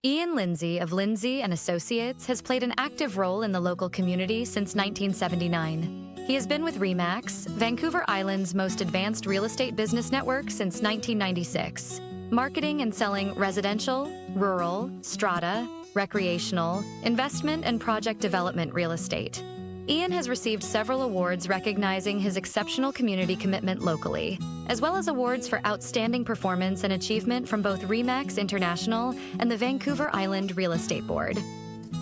Ian Lindsay of Lindsay and Associates has played an active role in the local community since 1979. He has been with RE/MAX, Vancouver Island's most advanced real estate business network, since 1996, marketing and selling residential, rural, strata, recreational, investment, and project development real estate. Ian has received several awards recognizing his exceptional community commitment locally, as well as awards for outstanding performance and achievement from both RE/MAX International and the Vancouver Island Real Estate Board.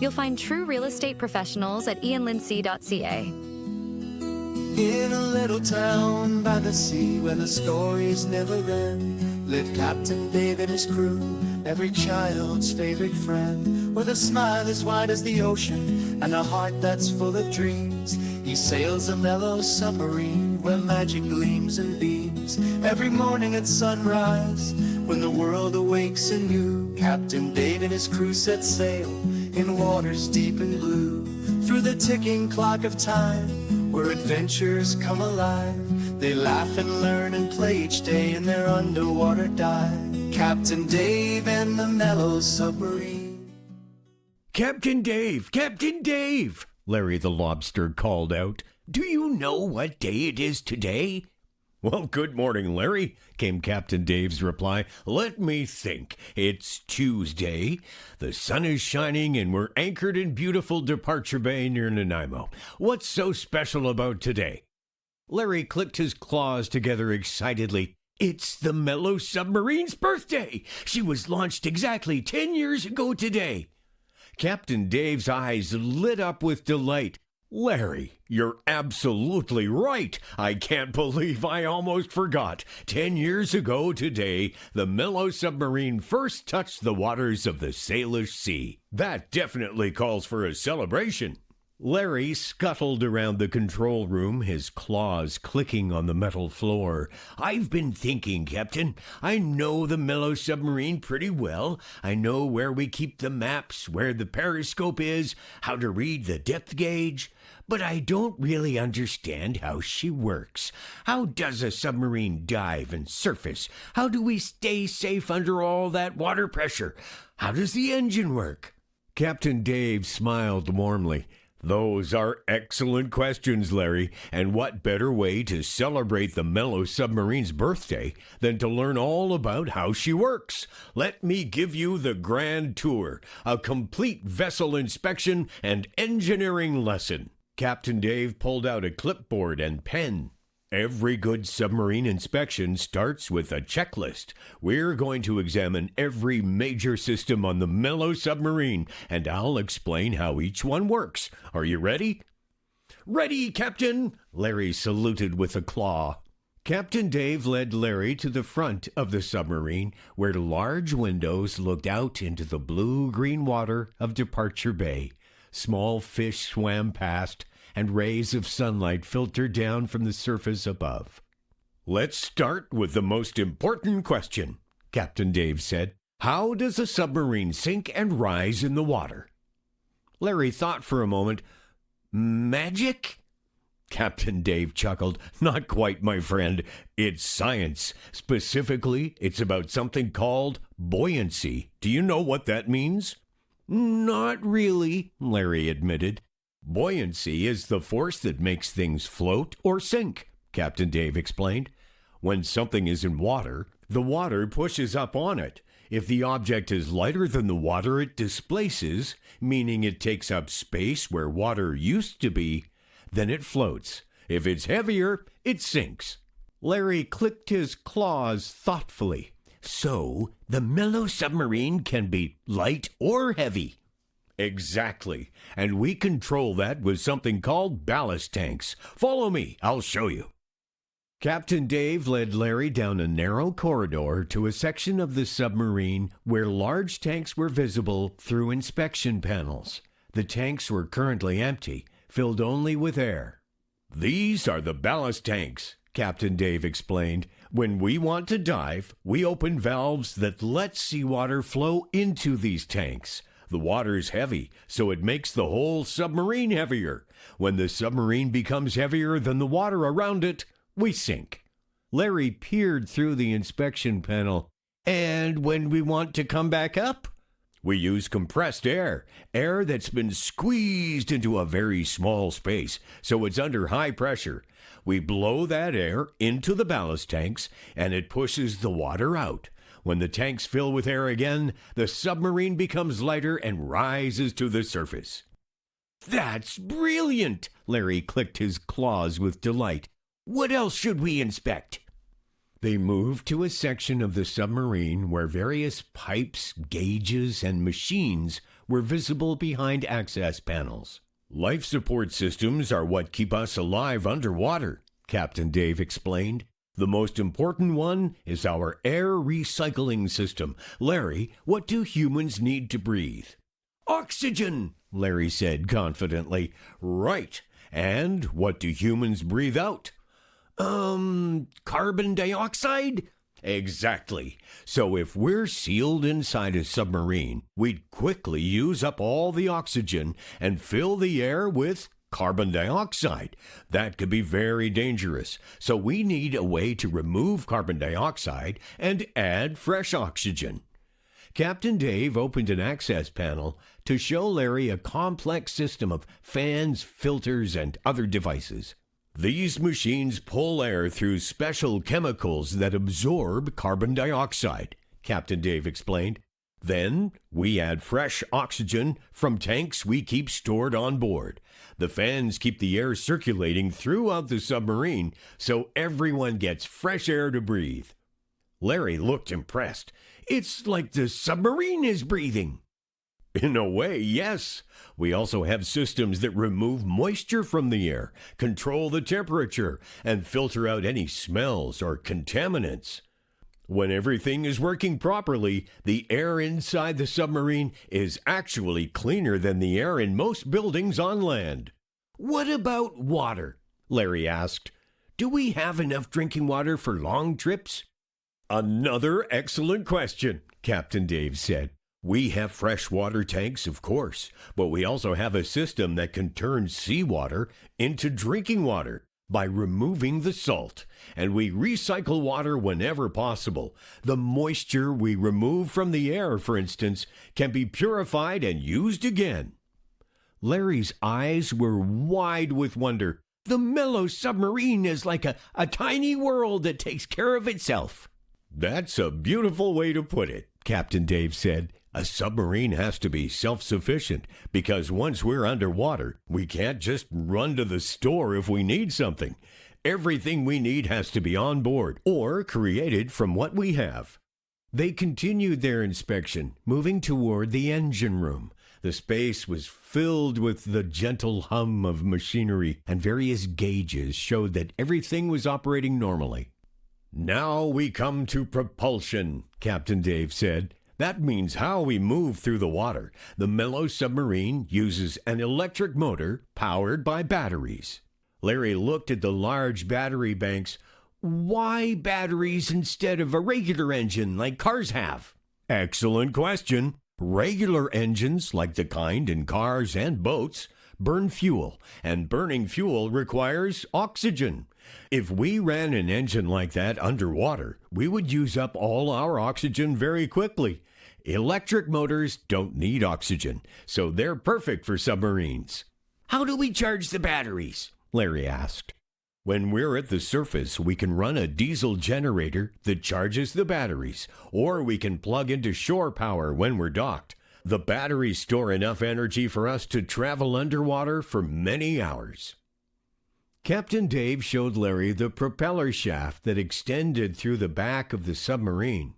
You'll find true real estate professionals at ianlindsay.ca. In a little town by the sea where the stories never end, lived Captain Dave and his crew, every child's favorite friend, with a smile as wide as the ocean and a heart that's full of dreams. He sails a mellow submarine where magic gleams and beams. Every morning at sunrise, when the world awakes anew, Captain Dave and his crew set sail in waters deep and blue. Through the ticking clock of time, where adventures come alive, they laugh and learn and play each day in their underwater dive. Captain Dave and the Mellow Submarine. Captain Dave! Captain Dave! Larry the lobster called out. Do you know what day it is today? Well, good morning, Larry, came Captain Dave's reply. Let me think. It's Tuesday. The sun is shining and we're anchored in beautiful Departure Bay near Nanaimo. What's so special about today? Larry clicked his claws together excitedly. It's the Mellow Submarine's birthday! She was launched exactly 10 years ago today. Captain Dave's eyes lit up with delight. Larry, you're absolutely right. I can't believe I almost forgot. 10 years ago today, the Mellow Submarine first touched the waters of the Salish Sea. That definitely calls for a celebration. Larry scuttled around the control room, his claws clicking on the metal floor. I've been thinking, Captain. I know the Mellow Submarine pretty well. I know where we keep the maps, where the periscope is, how to read the depth gauge. But I don't really understand how she works. How does a submarine dive and surface? How do we stay safe under all that water pressure? How does the engine work? Captain Dave smiled warmly. Those are excellent questions, Larry, and what better way to celebrate the Mellow Submarine's birthday than to learn all about how she works? Let me give you the grand tour, a complete vessel inspection and engineering lesson. Captain Dave pulled out a clipboard and pen. Every good submarine inspection starts with a checklist. We're going to examine every major system on the Mellow Submarine, and I'll explain how each one works. Are you ready? Ready, Captain! Larry saluted with a claw. Captain Dave led Larry to the front of the submarine, where large windows looked out into the blue-green water of Departure Bay. Small fish swam past, and rays of sunlight filtered down from the surface above. Let's start with the most important question, Captain Dave said. How does a submarine sink and rise in the water? Larry thought for a moment. Magic? Captain Dave chuckled. Not quite, my friend. It's science. Specifically, it's about something called buoyancy. Do you know what that means? Not really, Larry admitted. Buoyancy is the force that makes things float or sink, Captain Dave explained. When something is in water, the water pushes up on it. If the object is lighter than the water it displaces, meaning it takes up space where water used to be, then it floats. If it's heavier, it sinks. Larry clicked his claws thoughtfully. So, the Mellow Submarine can be light or heavy. Exactly. And we control that with something called ballast tanks. Follow me. I'll show you. Captain Dave led Larry down a narrow corridor to a section of the submarine where large tanks were visible through inspection panels. The tanks were currently empty, filled only with air. These are the ballast tanks, Captain Dave explained. When we want to dive, we open valves that let seawater flow into these tanks. The water's heavy, so it makes the whole submarine heavier. When the submarine becomes heavier than the water around it, we sink. Larry peered through the inspection panel. And when we want to come back up? We use compressed air, air that's been squeezed into a very small space, so it's under high pressure. We blow that air into the ballast tanks, and it pushes the water out. When the tanks fill with air again, the submarine becomes lighter and rises to the surface. That's brilliant! Larry clicked his claws with delight. What else should we inspect? They moved to a section of the submarine where various pipes, gauges, and machines were visible behind access panels. Life support systems are what keep us alive underwater, Captain Dave explained. The most important one is our air recycling system. Larry, what do humans need to breathe? Oxygen, Larry said confidently. Right. And what do humans breathe out? Carbon dioxide? Exactly. So if we're sealed inside a submarine, we'd quickly use up all the oxygen and fill the air with carbon dioxide. That could be very dangerous. So we need a way to remove carbon dioxide and add fresh oxygen. Captain Dave opened an access panel to show Larry a complex system of fans, filters, and other devices. These machines pull air through special chemicals that absorb carbon dioxide, Captain Dave explained. Then we add fresh oxygen from tanks we keep stored on board. The fans keep the air circulating throughout the submarine so everyone gets fresh air to breathe. Larry looked impressed. It's like the submarine is breathing. In a way, yes. We also have systems that remove moisture from the air, control the temperature, and filter out any smells or contaminants. When everything is working properly, the air inside the submarine is actually cleaner than the air in most buildings on land. What about water? Larry asked. Do we have enough drinking water for long trips? Another excellent question, Captain Dave said. We have freshwater tanks, of course, but we also have a system that can turn seawater into drinking water by removing the salt, and we recycle water whenever possible. The moisture we remove from the air, for instance, can be purified and used again. Larry's eyes were wide with wonder. The Mellow Submarine is like a tiny world that takes care of itself. That's a beautiful way to put it, Captain Dave said. A submarine has to be self-sufficient because once we're underwater, we can't just run to the store if we need something. Everything we need has to be on board or created from what we have. They continued their inspection, moving toward the engine room. The space was filled with the gentle hum of machinery, and various gauges showed that everything was operating normally. Now we come to propulsion, Captain Dave said. That means how we move through the water. The Mellow Submarine uses an electric motor powered by batteries. Larry looked at the large battery banks. Why batteries instead of a regular engine like cars have? Excellent question. Regular engines, like the kind in cars and boats, burn fuel, and burning fuel requires oxygen. If we ran an engine like that underwater, we would use up all our oxygen very quickly. Electric motors don't need oxygen, so they're perfect for submarines. How do we charge the batteries? Larry asked. When we're at the surface, we can run a diesel generator that charges the batteries, or we can plug into shore power when we're docked. The batteries store enough energy for us to travel underwater for many hours. Captain Dave showed Larry the propeller shaft that extended through the back of the submarine.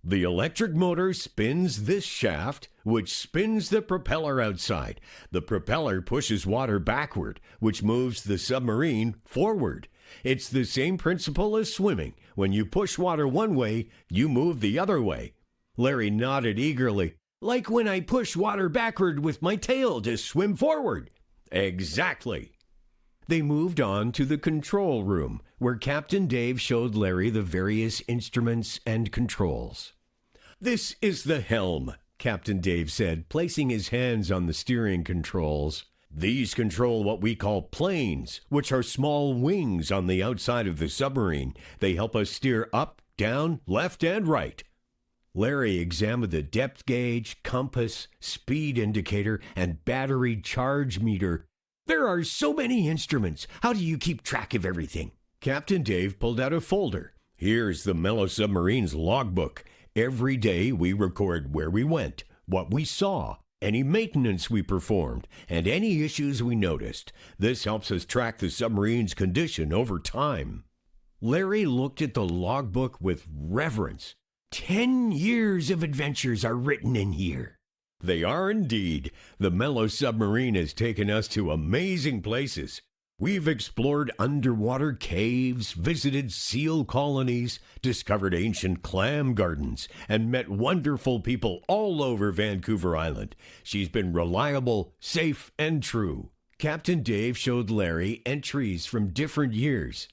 The electric motor spins this shaft, which spins the propeller outside. The propeller pushes water backward, which moves the submarine forward. It's the same principle as swimming. When you push water one way, you move the other way. Larry nodded eagerly. Like when I push water backward with my tail to swim forward. Exactly. They moved on to the control room, where Captain Dave showed Larry the various instruments and controls. This is the helm, Captain Dave said, placing his hands on the steering controls. These control what we call planes, which are small wings on the outside of the submarine. They help us steer up, down, left, and right. Larry examined the depth gauge, compass, speed indicator, and battery charge meter. There are so many instruments. How do you keep track of everything? Captain Dave pulled out a folder. Here's the Mellow Submarine's logbook. Every day we record where we went, what we saw, any maintenance we performed, and any issues we noticed. This helps us track the submarine's condition over time. Larry looked at the logbook with reverence. 10 years of adventures are written in here. They are indeed. The Mellow Submarine has taken us to amazing places. We've explored underwater caves, visited seal colonies, discovered ancient clam gardens, and met wonderful people all over Vancouver Island. She's been reliable, safe, and true. Captain Dave showed Larry entries from different years.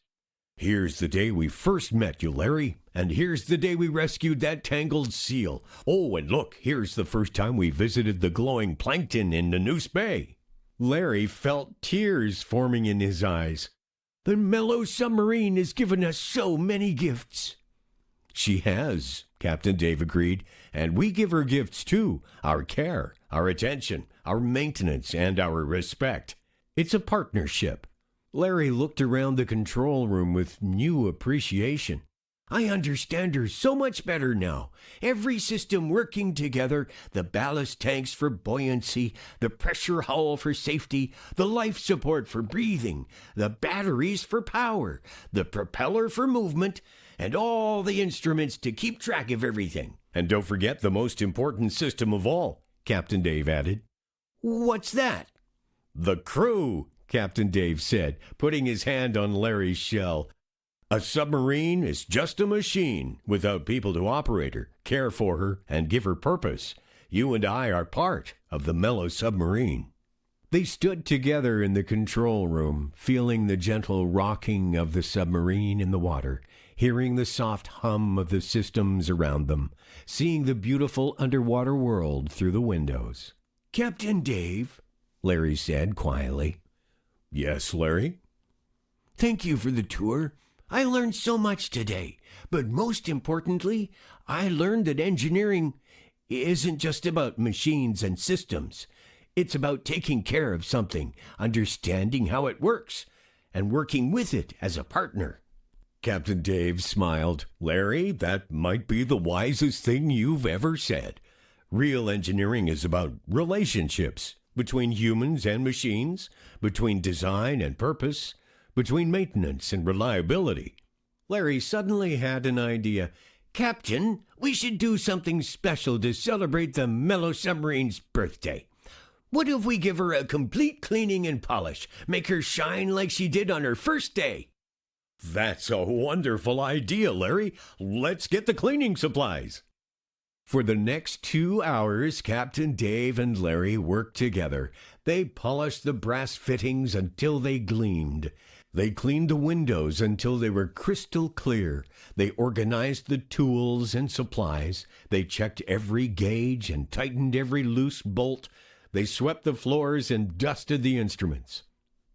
Here's the day we first met you, Larry, and here's the day we rescued that tangled seal. Oh, and look, here's the first time we visited the glowing plankton in Nanaimo Bay. Larry felt tears forming in his eyes. The Mellow Submarine has given us so many gifts. She has, Captain Dave agreed, and we give her gifts too, our care, our attention, our maintenance, and our respect. It's a partnership. Larry looked around the control room with new appreciation. I understand her so much better now. Every system working together, the ballast tanks for buoyancy, the pressure hull for safety, the life support for breathing, the batteries for power, the propeller for movement, and all the instruments to keep track of everything. And don't forget the most important system of all, Captain Dave added. What's that? The crew, Captain Dave said, putting his hand on Larry's shell. A submarine is just a machine without people to operate her, care for her, and give her purpose. You and I are part of the Mellow Submarine. They stood together in the control room, feeling the gentle rocking of the submarine in the water, hearing the soft hum of the systems around them, seeing the beautiful underwater world through the windows. Captain Dave, Larry said quietly. Yes, Larry? Thank you for the tour. I learned so much today, but most importantly, I learned that engineering isn't just about machines and systems. It's about taking care of something, understanding how it works, and working with it as a partner. Captain Dave smiled. Larry, that might be the wisest thing you've ever said. Real engineering is about relationships between humans and machines, between design and purpose, between maintenance and reliability. Larry suddenly had an idea. Captain, we should do something special to celebrate the Mellow Submarine's birthday. What if we give her a complete cleaning and polish, make her shine like she did on her first day? That's a wonderful idea, Larry. Let's get the cleaning supplies. For the next 2 hours, Captain Dave and Larry worked together. They polished the brass fittings until they gleamed. They cleaned the windows until they were crystal clear. They organized the tools and supplies. They checked every gauge and tightened every loose bolt. They swept the floors and dusted the instruments.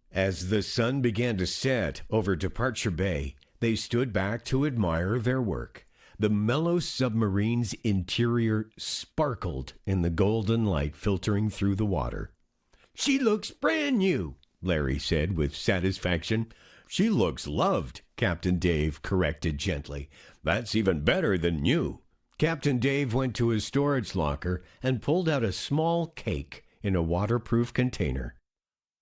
As the sun began to set over Departure Bay, they stood back to admire their work. The Mellow Submarine's interior sparkled in the golden light filtering through the water. She looks brand new, Larry said with satisfaction. She looks loved, Captain Dave corrected gently. That's even better than new. Captain Dave went to his storage locker and pulled out a small cake in a waterproof container.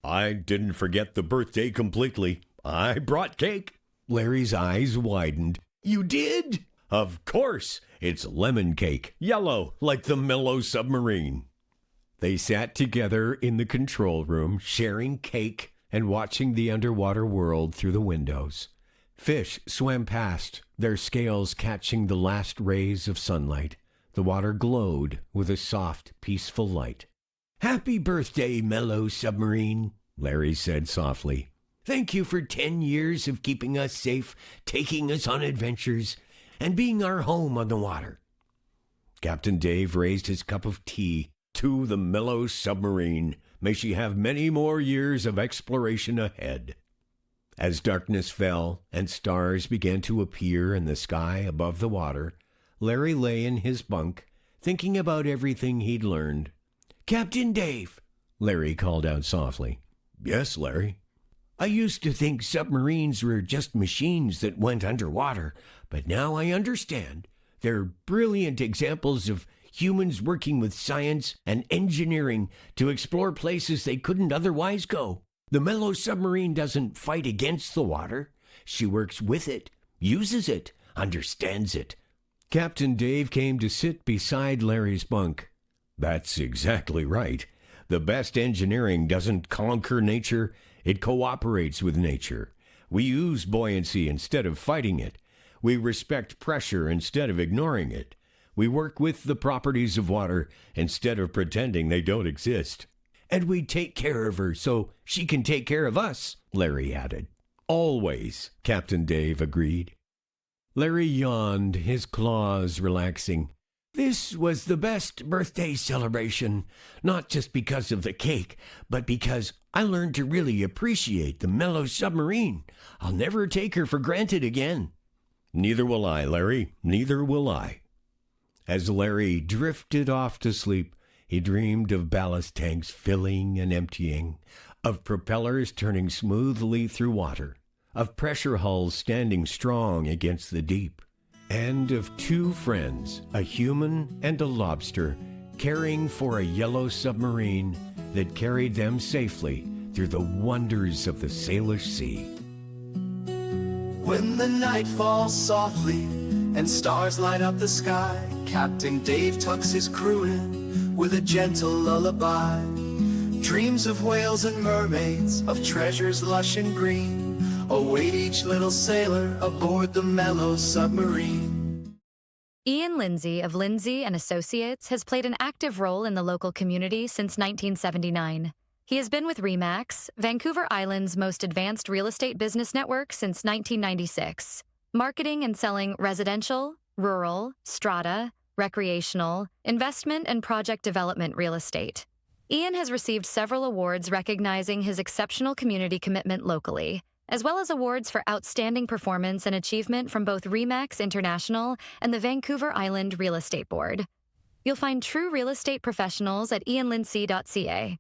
I didn't forget the birthday completely. I brought cake. Larry's eyes widened. You did? Of course. It's lemon cake, yellow like the Mellow Submarine. They sat together in the control room, sharing cake and watching the underwater world through the windows. Fish swam past, their scales catching the last rays of sunlight. The water glowed with a soft, peaceful light. Happy birthday, Mellow Submarine, Larry said softly. Thank you for 10 years of keeping us safe, taking us on adventures, and being our home on the water. Captain Dave raised his cup of tea. To the Mellow Submarine, may she have many more years of exploration ahead. As darkness fell and stars began to appear in the sky above the water, Larry lay in his bunk, thinking about everything he'd learned. "Captain Dave," Larry called out softly. "Yes, Larry." "I used to think submarines were just machines that went underwater, but now I understand. They're brilliant examples of humans working with science and engineering to explore places they couldn't otherwise go. The Mellow Submarine doesn't fight against the water. She works with it, uses it, understands it." Captain Dave came to sit beside Larry's bunk. "That's exactly right. The best engineering doesn't conquer nature, it cooperates with nature. We use buoyancy instead of fighting it. We respect pressure instead of ignoring it. We work with the properties of water instead of pretending they don't exist. And we take care of her so she can take care of us," Larry added. "Always," Captain Dave agreed. Larry yawned, his claws relaxing. "This was the best birthday celebration, not just because of the cake, but because I learned to really appreciate the Mellow Submarine. I'll never take her for granted again." "Neither will I, Larry, neither will I." As Larry drifted off to sleep, he dreamed of ballast tanks filling and emptying, of propellers turning smoothly through water, of pressure hulls standing strong against the deep, and of two friends, a human and a lobster, caring for a yellow submarine that carried them safely through the wonders of the Salish Sea. When the night falls softly and stars light up the sky, Captain Dave tucks his crew in with a gentle lullaby. Dreams of whales and mermaids, of treasures lush and green, await each little sailor aboard the Mellow Submarine. Ian Lindsay of Lindsay and Associates has played an active role in the local community since 1979. He has been with RE/MAX, Vancouver Island's most advanced real estate business network, since 1996, marketing and selling residential, rural, strata, recreational, investment, and project development real estate. Ian has received several awards recognizing his exceptional community commitment locally, as well as awards for outstanding performance and achievement from both RE/MAX International and the Vancouver Island Real Estate Board. You'll find true real estate professionals at ianlindsay.ca.